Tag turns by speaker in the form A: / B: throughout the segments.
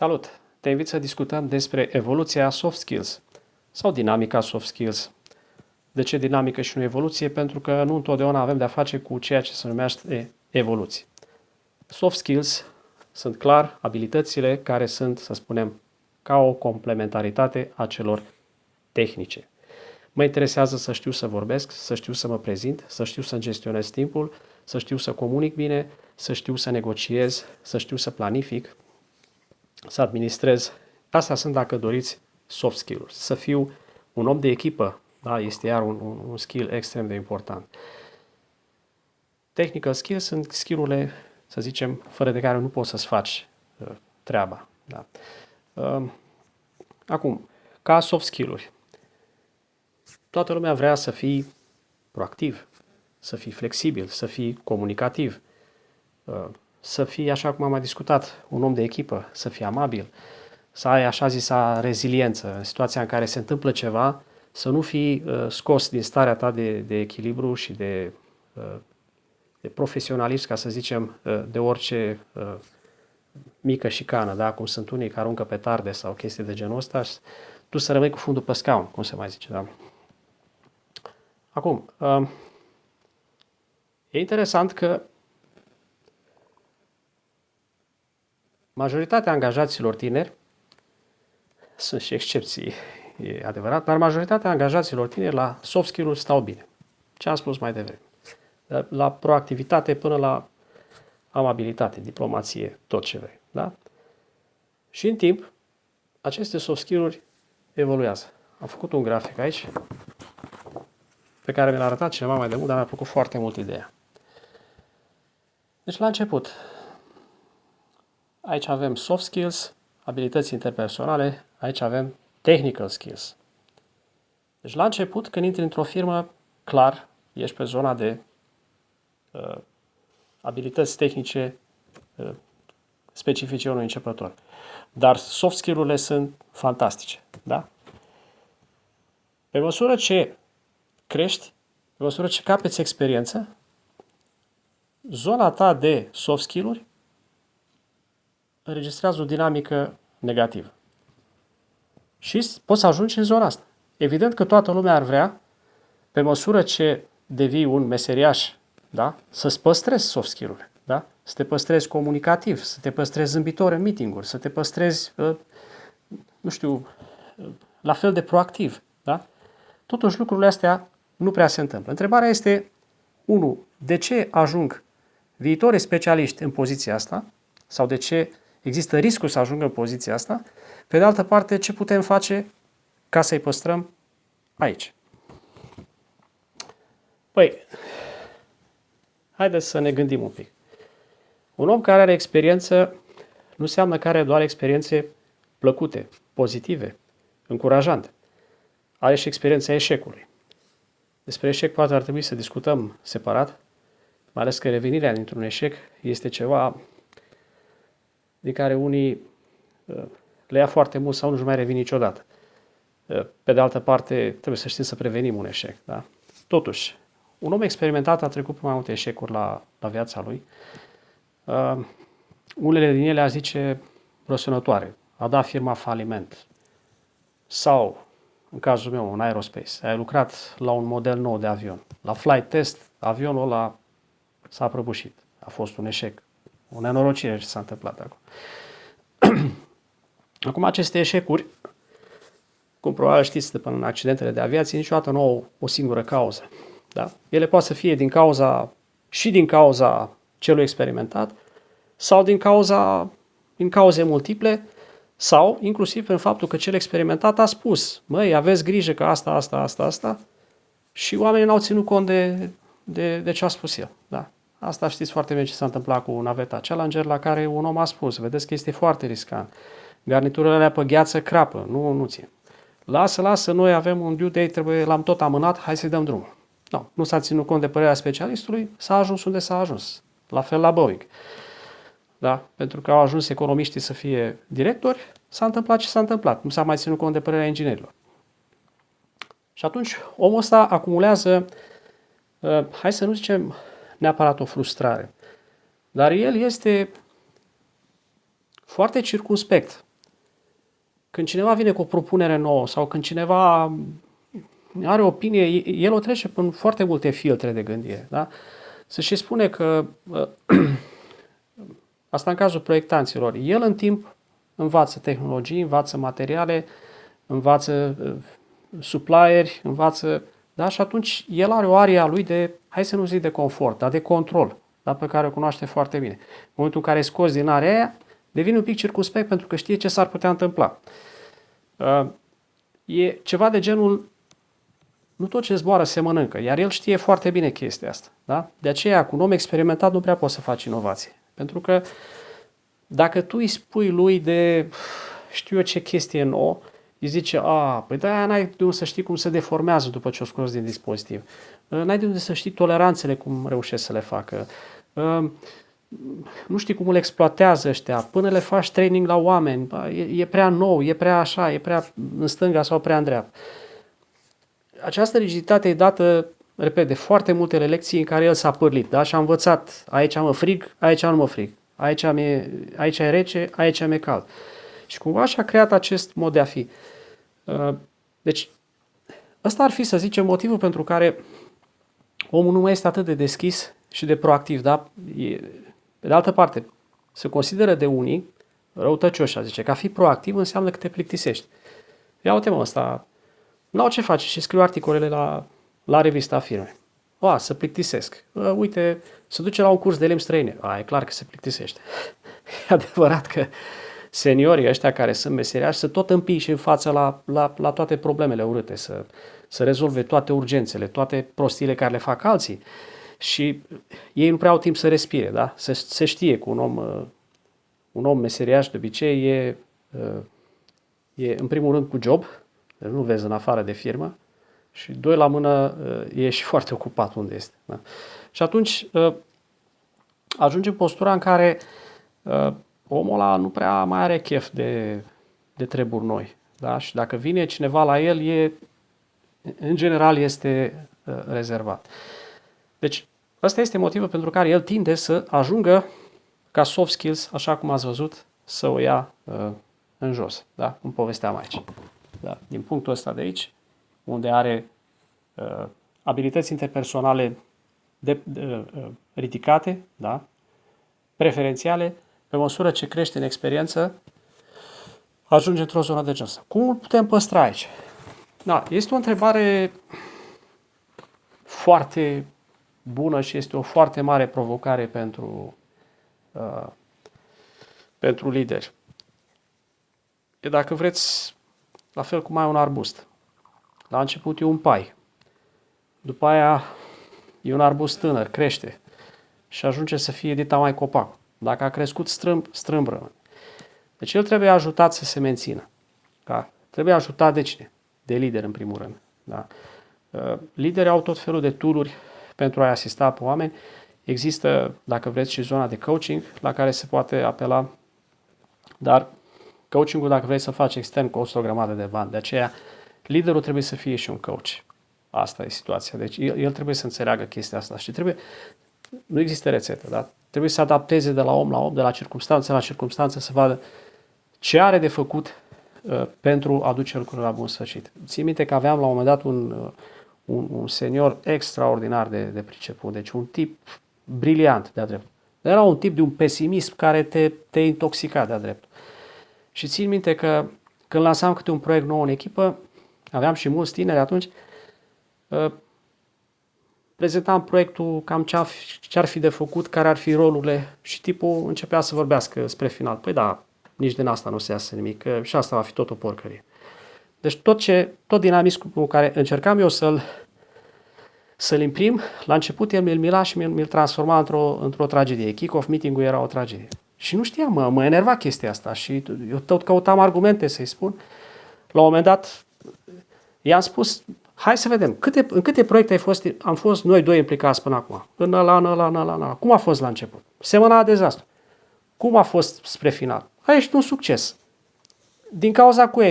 A: Salut! Te invit să discutăm despre evoluția soft skills sau dinamica soft skills. De ce dinamică și nu evoluție? Pentru că nu întotdeauna avem de-a face cu ceea ce se numește evoluție. Soft skills sunt clar abilitățile care sunt, să spunem, ca o complementaritate a celor tehnice. Mă interesează să știu să vorbesc, să știu să mă prezint, să știu să gestionez timpul, să știu să comunic bine, să știu să negociez, să știu să planific, să administrez. Astea sunt, dacă doriți, soft skills. Să fiu un om de echipă, da? Este iar un skill extrem de important. Technical skills sunt skill-urile, să zicem, fără de care nu poți să-ți faci treaba. Da? Acum, ca soft skill-uri, toată lumea vrea să fii proactiv, să fii flexibil, să fii comunicativ, să fii, așa cum am mai discutat, un om de echipă, să fii amabil, să ai așa zisa reziliență în situația în care se întâmplă ceva, să nu fii scos din starea ta de echilibru și de profesionalism, ca să zicem, de orice mică șicană, da? Cum sunt unii care aruncă petarde sau chestii de genul ăsta, tu să rămâi cu fundul pe scaun, cum se mai zice. Da? Acum, e interesant că majoritatea angajaților tineri, sunt și excepții, e adevărat, dar majoritatea angajaților tineri la soft skill-uri stau bine. Ce am spus mai devreme. La proactivitate până la amabilitate, diplomație, tot ce vrei. Da? Și în timp, aceste soft skill-uri evoluează. Am făcut un grafic aici, pe care mi-l-a arătat cineva mai de mult, dar mi-a plăcut foarte mult ideea. Deci, la început, aici avem soft skills, abilități interpersonale, aici avem technical skills. Deci, la început, când intri într-o firmă, clar, ești pe zona de abilități tehnice specifice unui începător. Dar soft skill-urile sunt fantastice. Da? Pe măsură ce crești, pe măsură ce capeți experiență, zona ta de soft skill-uri înregistrează o dinamică negativă. Și poți să ajungi în zona asta. Evident că toată lumea ar vrea, pe măsură ce devii un meseriaș, da? Să-ți păstrezi soft skill-urile, da? Să te păstrezi comunicativ, să te păstrezi zâmbitor în meeting-uri, să te păstrezi, nu știu, la fel de proactiv. Da? Totuși lucrurile astea nu prea se întâmplă. Întrebarea este, 1. De ce ajung viitorii specialiști în poziția asta? Sau de ce există riscul să ajungă în poziția asta? Pe de altă parte, ce putem face ca să-i păstrăm aici? Păi, haideți să ne gândim un pic. Un om care are experiență nu înseamnă că are doar experiențe plăcute, pozitive, încurajante. Are și experiența eșecului. Despre eșec poate ar trebui să discutăm separat, mai ales că revenirea dintr-un eșec este ceva de care unii le ia foarte mult sau nu-și mai revin niciodată. Pe de altă parte, trebuie să știm să prevenim un eșec. Da? Totuși, un om experimentat a trecut pe mai multe eșecuri la viața lui. Unele din ele, aș zice, răsunătoare. A dat firma faliment. Sau, în cazul meu, în aerospace, ai lucrat la un model nou de avion. La flight test, avionul ăla s-a prăbușit. A fost un eșec. O nenorocire ce s-a întâmplat acolo. Acum, aceste eșecuri, cum probabil știți de până în accidentele de aviație, niciodată nu au o singură cauză. Da? Ele poate să fie din cauza celui experimentat sau din cauze multiple sau inclusiv în faptul că cel experimentat a spus, măi, aveți grijă că asta și oamenii n-au ținut cont de ce a spus el. Da? Asta știți foarte bine ce s-a întâmplat cu naveta Challenger, la care un om a spus, vedeți că este foarte riscant. Garniturile alea pe gheață crapă, nu țin. Lasă, noi avem un due date, l-am tot amânat, hai să-i dăm drumul. Nu s-a ținut cont de părerea specialistului, s-a ajuns unde s-a ajuns. La fel la Boeing. Da? Pentru că au ajuns economiștii să fie directori, s-a întâmplat ce s-a întâmplat. Nu s-a mai ținut cont de părerea inginerilor. Și atunci omul ăsta acumulează, hai să nu zicem neapărat o frustrare, dar el este foarte circumspect când cineva vine cu o propunere nouă sau când cineva are o opinie, el o trece prin foarte multe filtre de gândire. Da? Să și spune că, asta în cazul proiectanților, el în timp învață tehnologii, învață materiale, învață supplieri, învață, da? Și atunci el are o arie a lui de, hai să nu zic de confort, dar de control, da? Pe care o cunoaște foarte bine. În momentul în care e scos din area aia, devine un pic circumspect pentru că știe ce s-ar putea întâmpla. E ceva de genul, nu tot ce zboară se mănâncă, iar el știe foarte bine chestia asta. Da? De aceea, cu un om experimentat nu prea poți să faci inovație. Pentru că dacă tu îi spui lui de știu eu ce chestie nouă, îi zice, păi da, n-ai de unde să știi cum se deformează după ce o scoți din dispozitiv. N-ai de unde să știi toleranțele, cum reușești să le facă. Nu știi cum îl exploatează ăștia. Până le faci training la oameni, e prea nou, e prea așa, e prea în stânga sau prea în dreapta. Această rigiditate e dată, repet, de foarte multele lecții în care el s-a pârlit, da? Și a învățat, aici mă frig, aici nu mă frig, aici e rece, aici mi-e cald. Și cumva și-a creat acest mod de a fi. Deci, ăsta ar fi, să zicem, motivul pentru care omul nu mai este atât de deschis și de proactiv, da? Pe de altă parte, se consideră de unii răutăcioși, zice, că a fi proactiv înseamnă că te plictisești. Ia uite mă, ăsta, n-au ce face și scriu articolele la revista firmei. Să plictisesc. Uite, se duce la un curs de limbi străine. E clar că se plictisește. E adevărat că seniorii ăștia care sunt meseriași să tot împiși în față la toate problemele urâte, să rezolve toate urgențele, toate prostiile care le fac alții. Și ei nu prea au timp să respire, da? Se știe că un om meseriaș de obicei e în primul rând cu job, deci nu vezi în afară de firmă, și doi la mână e și foarte ocupat unde este. Da? Și atunci ajunge în postura în care omul ăla nu prea mai are chef de treburi noi. Da? Și dacă vine cineva la el, în general este rezervat. Deci, ăsta este motivul pentru care el tinde să ajungă ca soft skills, așa cum ați văzut, să o ia în jos. Da? Cum povesteam aici. Da? Din punctul ăsta de aici, unde are abilități interpersonale ridicate, da? Preferențiale, pe măsură ce crește în experiență, ajunge într-o zonă de genul ăsta. Cum îl putem păstra aici? Da, este o întrebare foarte bună și este o foarte mare provocare pentru lideri. Dacă vreți, la fel cum ai un arbust. La început e un pai. După aia e un arbust tânăr, crește și ajunge să fie dita mai copac. Dacă a crescut strâmb rămâne. Deci el trebuie ajutat să se mențină. Da? Trebuie ajutat de cine? De lider în primul rând. Da? Liderii au tot felul de tool-uri pentru a-i asista pe oameni. Există, dacă vreți, și zona de coaching la care se poate apela, dar coaching-ul, dacă vrei să faci extern, costă o grămadă de bani. De aceea, liderul trebuie să fie și un coach. Asta e situația. Deci el trebuie să înțeleagă chestia asta și nu există rețetă, da? Trebuie să adapteze de la om la om, de la circumstanță la circumstanță, să vadă ce are de făcut pentru a duce lucrurile la bun sfârșit. Țin minte că aveam la un moment dat un senior extraordinar de priceput, deci un tip briliant de-a dreptul. Era un tip de un pesimism care te intoxica de-a dreptul. Și țin minte că când lansam câte un proiect nou în echipă, aveam și mulți tineri atunci, prezentam proiectul, cam ce ar fi de făcut, care ar fi rolurile și tipul începea să vorbească spre final. Păi da, nici din asta nu se iasă nimic, că și asta va fi tot o porcărie. Deci tot dinamismul cu care încercam eu să-l imprim, la început el mi-l mila și mi-l transforma într-o tragedie. Kick-off meeting-ul era o tragedie. Și nu știam, mă enerva chestia asta și eu tot căutam argumente să-i spun. La un moment dat i-am spus, hai să vedem, în câte proiecte am fost noi doi implicați până acum? În ăla. Cum a fost la început? Semăna dezastru. Cum a fost spre final? A ieșit un succes. Din cauza cui a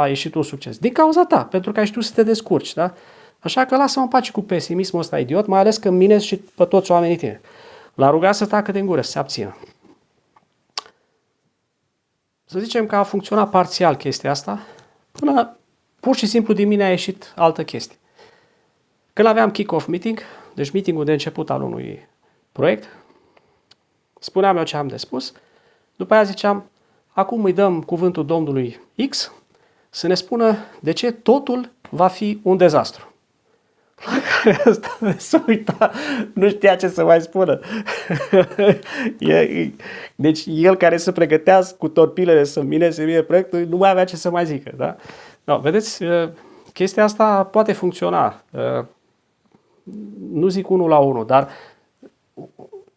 A: ieșit un succes? Din cauza ta, pentru că ai știut să te descurci, da? Așa că lasă-mă în pace cu pesimismul ăsta idiot, mai ales că minezi și pe toți oamenii tine. L-a rugat să tacă din gură, să se abțină. Să zicem că a funcționat parțial chestia asta, până pur și simplu din mine a ieșit altă chestie. Când aveam kick-off meeting, deci meetingul de început al unui proiect, spuneam eu ce am de spus, după aia ziceam, acum îi dăm cuvântul domnului X să ne spună de ce totul va fi un dezastru. La care ăsta se uita, nu știa ce să mai spună. Deci el care se pregătea cu torpilele să mineze mie proiectul, nu mai avea ce să mai zică. Da? No, vedeți, chestia asta poate funcționa. Nu zic 1 la 1, dar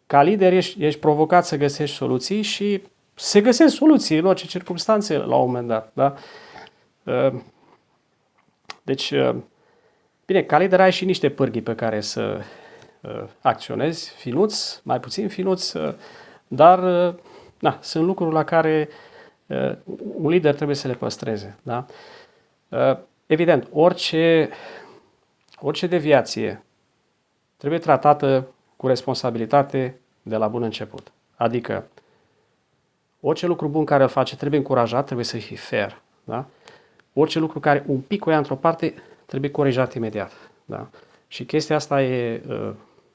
A: ca lider ești provocat să găsești soluții și se găsesc soluții în orice circunstanțe la un moment dat. Da? Deci, bine, ca lider ai și niște pârghii pe care să acționezi, finuți, mai puțin finuți, dar sunt lucruri la care un lider trebuie să le păstreze. Da? Evident, orice deviație trebuie tratată cu responsabilitate de la bun început. Adică, orice lucru bun care îl face trebuie încurajat, trebuie să fie fair. Da? Orice lucru care un pic o ia într-o parte trebuie corijat imediat. Da? Și chestia asta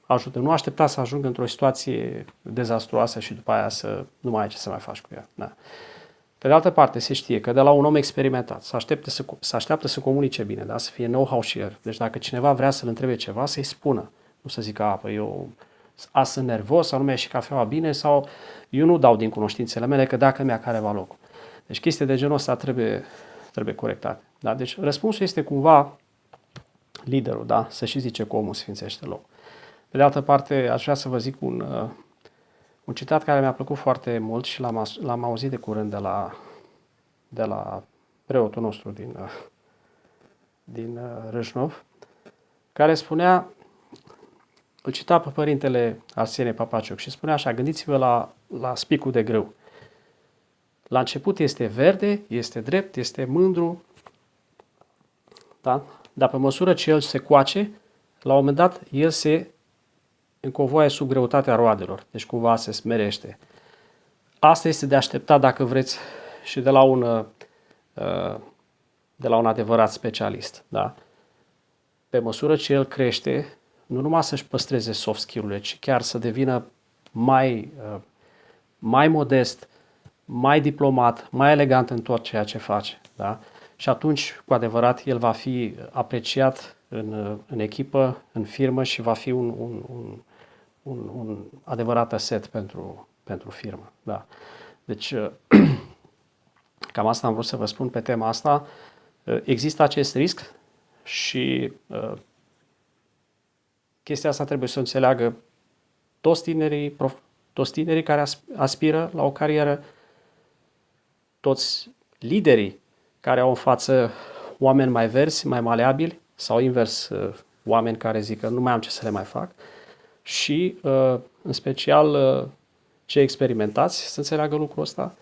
A: ajută. Nu aștepta să ajungă într-o situație dezastruoasă și după aia să nu mai ai ce să mai faci cu ea. Da? Pe de altă parte, se știe că de la un om experimentat să așteaptă să comunice bine, da? Să fie know-how share. Deci dacă cineva vrea să-l întrebe ceva, să-i spună. Nu să zică, eu sunt nervos sau nu mi-a ieșit cafeaua bine sau eu nu dau din cunoștințele mele că dacă mi-a careva locul. Deci chestii de genul ăsta trebuie corectate. Da? Deci răspunsul este cumva liderul, da? Să și zice că omul sfințește locul. Pe de altă parte, aș vrea să vă zic un citat care mi-a plăcut foarte mult și l-am auzit de curând de la preotul nostru din Râșnov, care spunea, îl cita pe părintele Arsenie Papacioc și spunea așa, gândiți-vă la spicul de grâu. La început este verde, este drept, este mândru, da? Dar pe măsură ce el se coace, la un moment dat el se încovoie sub greutatea roadelor, deci cumva se smerește. Asta este de așteptat, dacă vreți, și de la un adevărat specialist. Da? Pe măsură ce el crește, nu numai să-și păstreze soft skill-urile, ci chiar să devină mai modest, mai diplomat, mai elegant în tot ceea ce face. Da? Și atunci, cu adevărat, el va fi apreciat în echipă, în firmă și va fi un adevărat asset pentru firmă. Da. Deci, cam asta am vrut să vă spun pe tema asta. Există acest risc și chestia asta trebuie să o înțeleagă toți tinerii care aspiră la o carieră, toți liderii care au în față oameni mai verzi, mai maleabili sau invers, oameni care zic că nu mai am ce să le mai fac și în special cei experimentați să înțeleagă lucrul ăsta,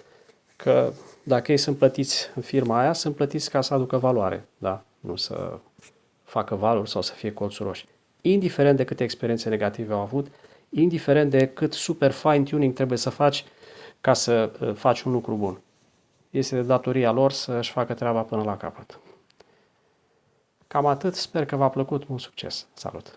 A: că dacă ei sunt plătiți în firma aia, sunt plătiți ca să aducă valoare, da? Nu să facă valuri sau să fie colțuri roșii. Indiferent de câte experiențe negative au avut, indiferent de cât super fine-tuning trebuie să faci ca să faci un lucru bun. Este de datoria lor să-și facă treaba până la capăt. Cam atât, sper că v-a plăcut, mult succes! Salut!